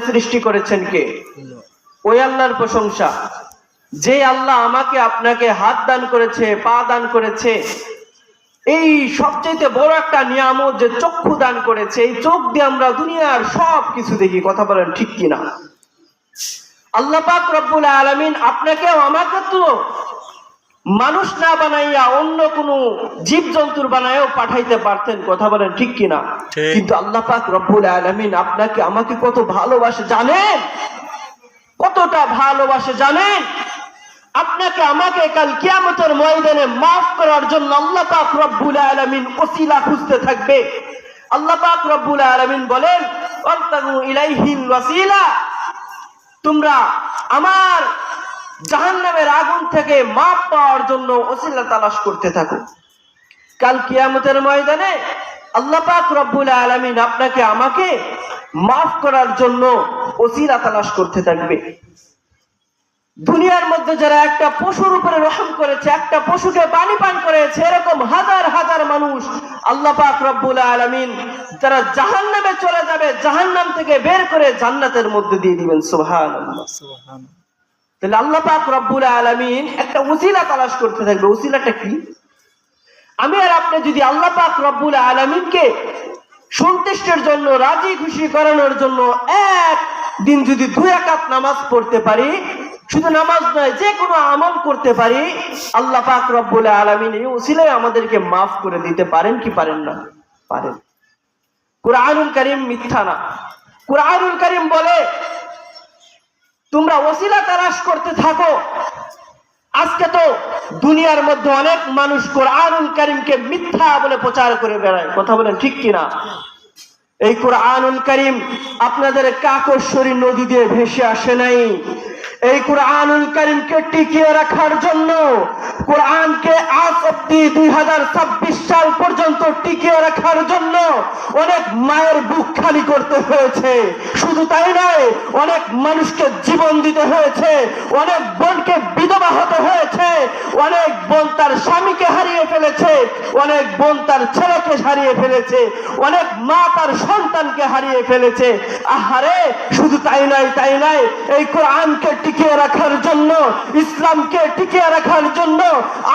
সৃষ্টি করেছেন কে? ওই আল্লাহর প্রশংসা, যে আল্লাহ আমাকে আপনাকে হাত দান করেছে, পা দান করেছে, এই সবচেয়ে বড় একটা নিয়ামত যে চক্ষু দান করেছে। এই চোখ দিয়ে আমরা দুনিয়ার সব কিছু দেখি। কথা বলেন ঠিক কিনা? আল্লাহ পাক রব্বুল আলামিন আপনাকে আমাকে তো মানুষ না বানাইয়া অন্য কোনো জীবজন্তুর বানায়ও পাঠাইতে পারতেন। কথা বলেন ঠিক কিনা? কিন্তু আল্লাহ পাক রব্বুল আলামিন আপনাকে আমাকে কত ভালোবাসে জানেন? কতটা ভালোবাসে জানেন? আপনাকে আমাকে কাল কিয়ামতের ময়দানে মাফ করার জন্য আল্লাহ পাক রব্বুল আলামিন ওসিলা খুঁজতে থাকবে। আল্লাহ পাক রব্বুল আলামিন বলেন, ওয়াবতাগু ইলাইহিল ওয়াসিলা, তোমরা আমার জাহান্নামের আগুন থেকে মাফ পাওয়ার জন্য ওসিলা তালাশ করতে থাকো। কাল কিয়ামতের ময়দানে আল্লাহ পাক রব্বুল আলামিন আপনাকে আমাকে মাফ করার জন্য ওসিলা তালাশ করতে থাকবে। দুনিয়ার মধ্যে যারা একটা পশুর উপরে রহম করেছে, একটা পশুকে পানি পান করেছে, এরকম হাজার হাজার মানুষ আল্লাহ পাক রব্বুল আলামিন যারা জাহান্নামে চলে যাবে, জাহান্নাম থেকে বের করে জান্নাতের মধ্যে দিয়ে দিবেন। সুবহানাল্লাহ, সুবহানাল্লাহ। তাহলে আল্লাহ পাক রব্বুল আলামিন একটা ওসিলা তালাশ করতে থাকবে। ওসিলাটা কি? আমি আর আপনি যদি আল্লাহ পাক রব্বুল আলামিনকে সন্তুষ্টের জন্য, রাজি খুশি করানোর জন্য একদিন যদি 2 রাকাত নামাজ পড়তে পারি, শুধু নামাজ নয় যে কোনো আমল করতে পারি, আল্লাহ পাক রব্বুল আলামিন এই ওসিলায় আমাদেরকে মাফ করে দিতে পারেন কি পারেন না? পারেন। কুরআনুল কারীম মিথ্যা না। কুরআনুল কারীম বলে তোমরা ওসিলা তালাশ করতে থাকো। আজকে তো দুনিয়ার মধ্যে অনেক মানুষ কুরআনুল কারীমকে মিথ্যা বলে প্রচার করে বেড়ায়। কথা বলেন ঠিক কিনা? এই কুরআনুল কারীম আপনাদের কাকশ্বরী নদী দিয়ে ভেসে আসে নাই। এই কুরআনুল কারীমকে টিকিয়ে রাখার জন্য, কোরআনকে আজ অব্দি 2026 সাল পর্যন্ত টিকিয়ে রাখার জন্য অনেক মায়ের বুক খালি করতে হয়েছে। শুধু তাই নয়, অনেক মানুষকে জীবন দিতে হয়েছে, অনেক বোনকে বিধবা হতে হয়েছে, অনেক বোন তার স্বামীকে হারিয়ে ফেলেছে, অনেক বোন তার ছেলেকে হারিয়ে ফেলেছে, অনেক মা তার সন্তানকে হারিয়ে ফেলেছে। আহারে, শুধু তাই নয়, এই কোরআনকে টিকিয়ে রাখার জন্য, ইসলামকে টিকিয়ে রাখার জন্য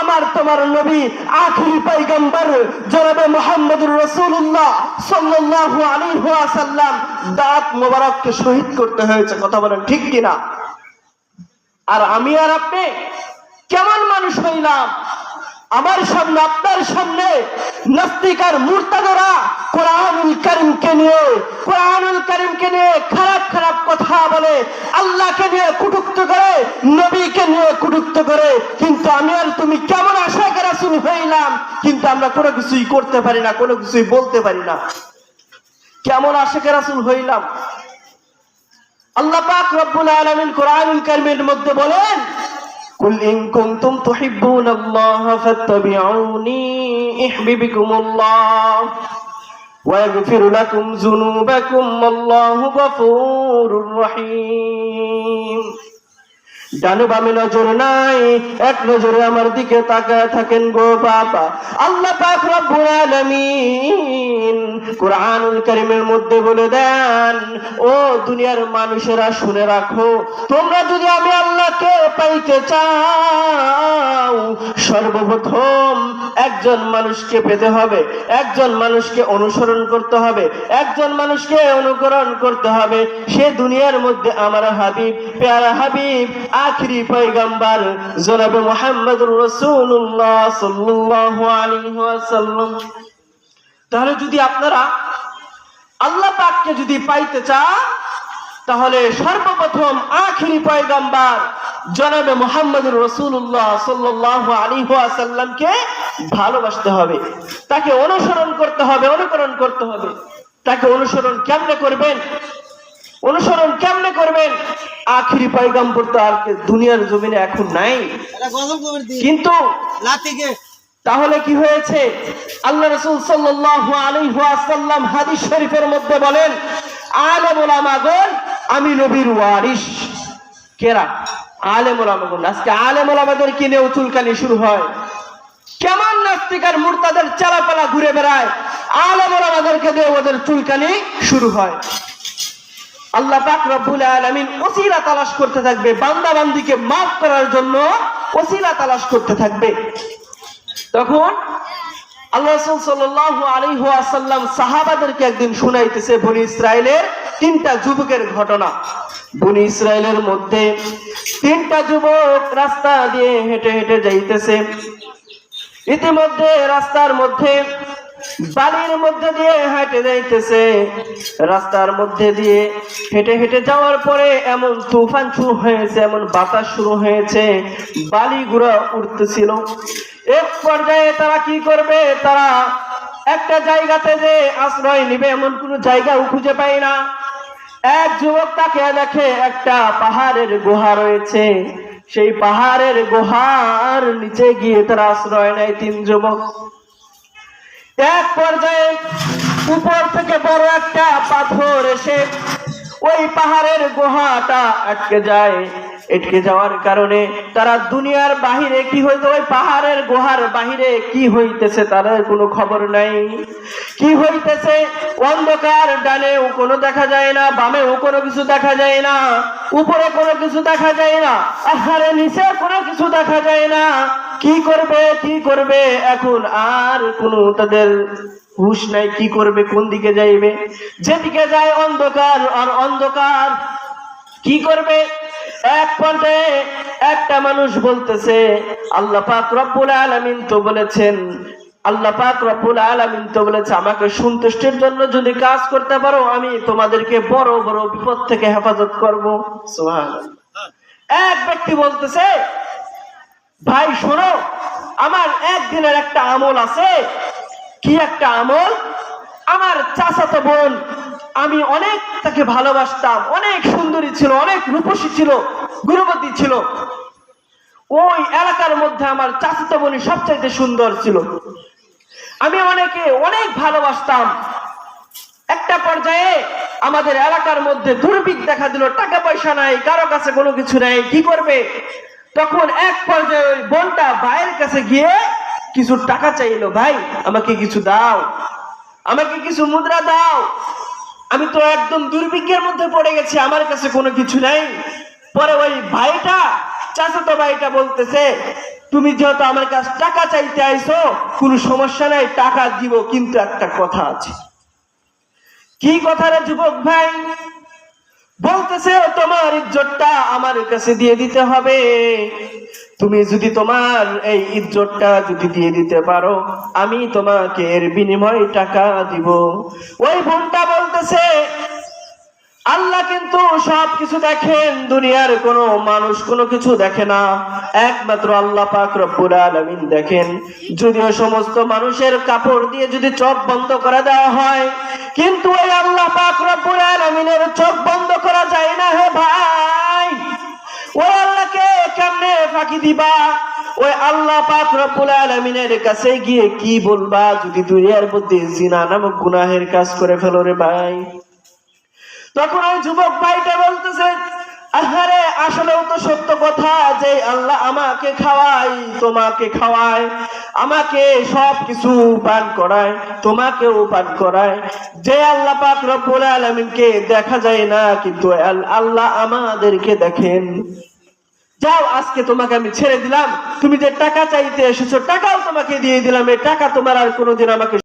আমার তোমার নবী আখিরি পয়গম্বর জনাবে মুহাম্মদুর রাসূলুল্লাহ সাল্লাল্লাহু আলাইহি ওয়াসাল্লাম দাঁত মোবারককে শহীদ করতে হয়েছে। কথা বলেন ঠিক কিনা? আর আমি আর আপনি কেমন মানুষ হইলাম? আমার সামনে, আপনার সামনে নাস্তিক আর মুরতাদরা কোরআনুল কারীমকে নিয়ে খারাপ খারাপ কথা বলে, আল্লাহকে নিয়ে কটূক্তি করে, নবীকে নিয়ে কটূক্তি করে। কিন্তু আমি আর তুমি কেমন আশিক রাসূল হইলাম, কিন্তু আমরা কোনো কিছুই করতে পারি না, কোনো কিছুই বলতে পারি না। কেমন আশিক রাসূল হইলাম? আল্লাহ পাক রব্বুল আলামিন কোরআনুল কারীমের মধ্যে বলেন, কুল ইন কুনতুম তুহিব্বুনাল্লাহা ফাত্তাবিউনি ইউহিব্বুকুমুল্লাহ ওয়া ইয়াগফির লাকুম যুনুবাকুম আল্লাহু গফুরুর রহিম। ডানে বামে নজর নাই, এক নজরে আমার দিকে তাকায় থাকেন গো বাবা। আল্লাহ পাক রব্বুল আলামিন কোরআনুল কারীমের মধ্যে বলে দেন, ও দুনিয়ার মানুষেরা শুনে রাখো, তোমরা যদি আমি আল্লাহকে পাইতে চাও, সর্বপ্রথম একজন মানুষকে পেতে হবে, একজন মানুষকে অনুসরণ করতে হবে, একজন মানুষকে অনুকরণ করতে হবে। সে দুনিয়ার মধ্যে আমার হাবিব, প্যারা হাবিব, আখিরি পয়গম্বর জনাবে মুহাম্মদুর রাসূলুল্লাহ সাল্লাল্লাহু আলাইহি ওয়াসাল্লাম। তাহলে যদি আপনারা আল্লাহ পাককে যদি পাইতে চান, তাহলে সর্বপ্রথম আখিরি পয়গম্বর জনাবে মুহাম্মদুর রাসূলুল্লাহ সাল্লাল্লাহু আলাইহি ওয়াসাল্লামকে ভালোবাসতে হবে, তাকে অনুসরণ করতে হবে, অনুকরণ করতে হবে। তাকে অনুসরণ কেমনে করবেন? আখিরি পয়গম্বর তো আর দুনিয়ার জমিনে এখন নাই, কিন্তু তাহলে কি হয়েছে? আল্লাহ রাসূল সাল্লাল্লাহু আলাইহি ওয়াসাল্লাম হাদিস শরীফের মধ্যে বলেন, আলেম উলামাগণ আমি নবীর ওয়ারিস। কেরা? আলেম উলামাগণ। আজকে আলেম উলামাদের কি নিয়ে চুলকানি শুরু হয়? কেমন নাস্তিক আর মুরতাদের চালাপালা ঘুরে বেড়ায়, আলেম উলামাদেরকে দিয়ে ওদের চুলকানি শুরু হয়। আল্লাহ পাক রব্বুল আলামিন ওসিলা তালাশ করতে থাকবে, বান্দা বান্দিকে মাফ করার জন্য ওসিলা তালাশ করতে থাকবে। তখন আল্লাহ রাসূল সাল্লাল্লাহু আলাইহি ওয়াসাল্লাম সাহাবাদেরকে একদিন শুনাইতেছে বনি ইসরাইলের তিনটা যুবকের ঘটনা। বনি ইসরাইলের মধ্যে তিনটা যুবক রাস্তা দিয়ে হেঁটে হেঁটে যাইতেছে। ইতিমধ্যে রাস্তার মধ্যে বালির মধ্যে দিয়ে হেঁটে যাইতেছে। রাস্তার মধ্যে দিয়ে হেঁটে হেঁটে যাওয়ার পরে এমন তুফান শুরু হয়েছে, এমন বাতাস শুরু হয়েছে, বালিগুলো উঠতেছিল। এক পর্যায়ে তারা কি করবে, তারা একটা জায়গাতে যে আশ্রয় নিবে এমন কোনো জায়গাও খুঁজে পায় না। এক যুবক তাকে দেখে একটা পাহাড়ের গুহা রয়েছে, সেই পাহাড়ের গুহার নিচে গিয়ে তারা আশ্রয় নেয় তিন যুবক। এক পর্যায়ে উপর থেকে বড় একটা পাথর এসে ওই পাহাড়ের গুহাটা আটকে যায়। আটকে যাওয়ার কারণে তারা দুনিয়ার বাহিরে কি হইতে, ওই পাহাড়ের গুহার বাহিরে কি হইতেছে তাদের কোনো খবর নাই। কি হইতেছে, অন্ধকার, ডানেও কোনো দেখা যায় না, বামেও কোনো কিছু দেখা যায় না, উপরে কোনো কিছু দেখা যায় না, আহারে নিচে কোনো কিছু দেখা যায় না। কি করবে এখন আর কোনো তাদের হুঁশ নাই, কি করবে, কোন দিকে যাইবে। যেদিকে যায় অন্ধকার আর অন্ধকার, কি করবে। এক পর্যায়ে একটা মানুষ বলতেছে, আল্লাহ পাক রব্বুল আলামিন তো বলেছেন, আল্লাহ পাক রব্বুল আলামিন তো বলেছে আমাকে সন্তুষ্টির জন্য যদি কাজ করতে পারো আমি তোমাদেরকে বড় বড় বিপদ থেকে হেফাজত করব। সুবহানাল্লাহ। এক ব্যক্তি বলতেছে, ভাই শোনো, আমার একদিনের একটা আমল আছে। কি একটা আমল? আমার চাচাতো বোন, আমি অনেক তাকে ভালোবাসতাম, অনেক সুন্দরী ছিল, অনেক রূপসী ছিল, গুণবতী ছিল। ওই এলাকার মধ্যে আমার চাচাতো বোনই সবচাইতে সুন্দর ছিল, আমি অনেক ভালোবাসতাম। একটা পর্যায়ে আমাদের এলাকার মধ্যে দুর্ভিক্ষ দেখা দিল, টাকা পয়সা নাই, কারো কাছে কোনো কিছু নাই, কি করবে। তখন এক পর্যায়ে ওই বোনটা ভাইয়ের কাছে গিয়ে কিছু টাকা চাইলো, ভাই আমাকে কিছু দাও, আমাকে কিছু মুদ্রা দাও, আমি তো একদম দুর্ভিক্ষের মধ্যে পড়ে গেছি, আমার কাছে কোনো কিছু নাই। পরে ওই ভাইটা, চাচাতো ভাইটা বলতেছে, তুমি যেহেতু আমার কাছে টাকা চাইতে আইছো, কোনো সমস্যা নাই, টাকা দিব, কিন্তু একটা কথা আছে। কি কথা রে যুবক ভাই? বলতেছে, তোমার ইজ্জতটা আমার কাছে দিয়ে দিতে হবে। তুমি যদি তোমার এই ইজ্জতটা যদি দিয়ে দিতে পারো, আমি তোমাকে এর বিনিময়ে টাকা দিব। ওই বোনটা বলতেছে, আল্লাহ কিন্তু সবকিছু দেখেন, দুনিয়ার কোনো মানুষ কোনো কিছু দেখে না, একমাত্র আল্লাহ পাক রব্বুল আলামিন দেখেন। যদিও সমস্ত মানুষের কাপড় দিয়ে যদি চোখ বন্ধ করে দেওয়া হয়, কিন্তু ওই আল্লাহ পাক রব্বুল আলামিনের চোখ বন্ধ করা যায় না। হে ভাই, ওই আল্লাহকে কেমনে ফাঁকি দিবা? ওই আল্লাহ পাক রব্বুল আলামিনের কাছে গিয়ে কি বলবা যদি দুনিয়ার মধ্যে জিনা নামক গুনাহের কাজ করে ফেলো রে ভাই? তখন ওই যুবক ভাইটা বলতেছে, আহারে আসলেও তো সত্য কথা যে আল্লাহ আমাকে খাওয়ায়, তোমাকে খাওয়ায়, আমাকে সব কিছু পান করায়, তোমাকেও পান করায়। যে আল্লাহ পাক রব্বুল আলামিনকে দেখা যায় না, কিন্তু আল্লাহ আমাদেরকে দেখেন। যাও, আজকে তোমাকে আমি ছেড়ে দিলাম, তুমি যে টাকা চাইতে এসেছো টাকাও তোমাকে দিয়ে দিলাম, এই টাকা তোমার আর কোনোদিন আমাকে